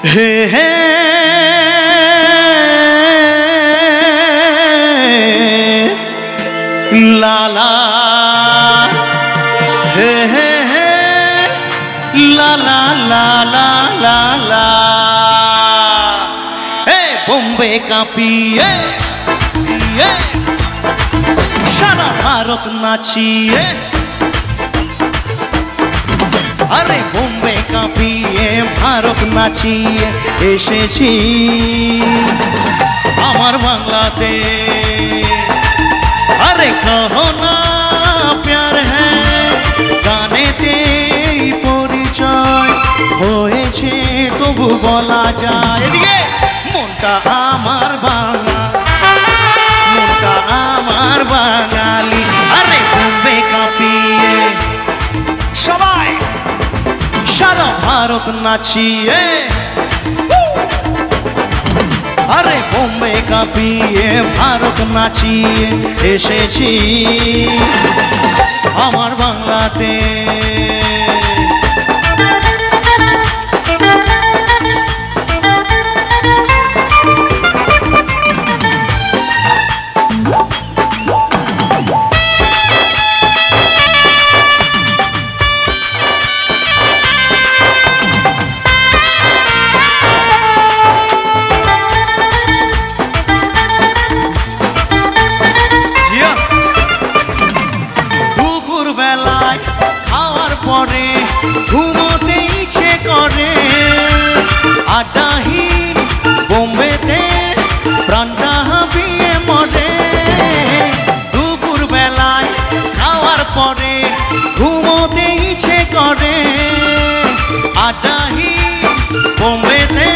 হে হে লালা হে হে হে লালা লালা লালা হে বোম্বে কাঁপিয়ে সারা ভারত নাচিয়ে আরে বোম্বে কাঁপিয়ে ভারত নাচিয়ে এসেছি আমার বাংলাতে আরে কহো না প্যার হ্যাঁ গানেতে পরিচয় হয়েছে তবু বলা যায় এদিকে মনটা আমার বাংলা মনটা আমার বাঙালি আরে বোম্বে কাঁপিয়ে সবাই সারা ভারত নাচিয়ে আরে বোম্বে কাঁপিয়ে ভারত নাচিয়ে এসেছি আমার বাংলাতে পরে ঘুমোতে ইচ্ছে করে আড্ডাহীন বোম্বেতে প্রাণটা হাঁপিয়ে মরে দুপুর বেলায় খাওয়ার পরে ঘুমোতে ইচ্ছে করে আড্ডাহীন বোম্বেতে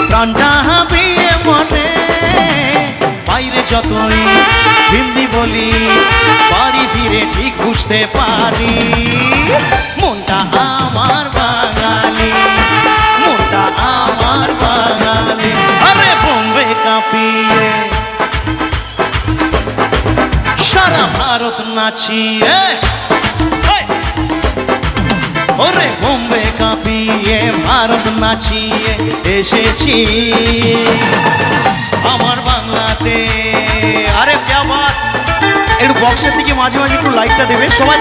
প্রাণটা হাঁপিয়ে মরে বাইরে যতই হিন্দি বলি বাড়ি ফিরে ঠিক বুঝতে পারি মনটা আমার বাঙালি মনটা আমার বাঙালি আরে বোম্বে কাঁপিয়ে সারা ভারত নাচিয়ে ওরে বোম্বে কাঁপিয়ে ভারত নাচিয়ে এসেছি আমার বাংলাতে আরে क्या बात একটু বক্সের দিকে মাঝে মাঝে একটু লাইটটা দেবে সবাই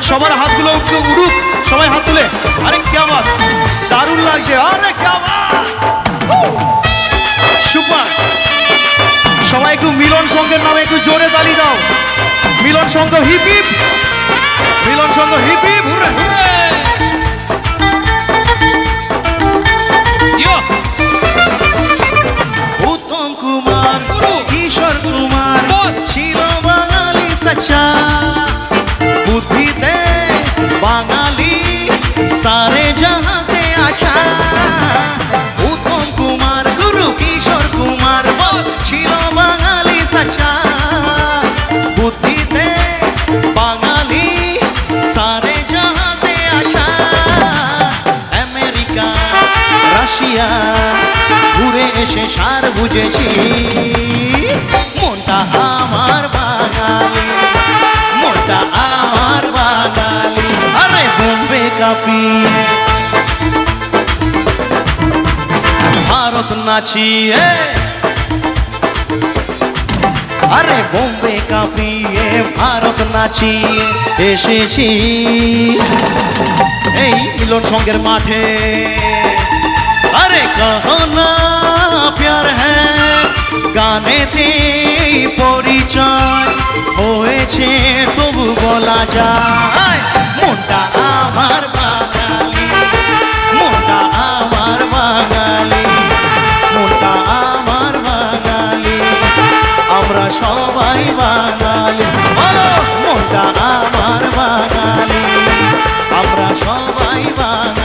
সবার হাতগুলো একটু উড়ুক সবাই হাত তুলে আরে क्या बात দারুণ লাগছে আরে क्या बात সুপার সবাই একটু মিলন সংঘের নামে একটু জোরে তালি দাও মিলন সংঘ হিপ হিপ মিলন সংঘ hip hip hurray hurray Uttam Kumar Kishore Kumar ছিল বাঙালি সচ্চা বুদ্ধিতে বাঙালি সারে জাহাঁ সে আচ্ছা উত্তম কুমার গুরু কিশোর কুমার ছিল বাঙালি সচ্চা বুদ্ধিতে বাঙালি সারে জাহাঁ সে আচ্ছা আমেরিকা রাশিয়া ঘুরে এসে সার বুঝেছি মনটা আমার বাঙালি মনটা আমার বাঙালি আরে বোম্বে কাঁপিয়ে ভারত নাচিয়ে আরে বোম্বে কাঁপিয়ে ভারত নাচিয়ে এসেছি এই মিলন সংঘের মাঠে আরে কহো না প্যার হ্যাঁ গানেতে পরিচয় হয়েছে তবু বলা যায় মনটা আমার বাঙালি মনটা আমার বাঙালি মনটা আমার বাঙালি আমরা সবাই বাঙালি মনটা আমার বাঙালি আমরা সবাই বাঙালি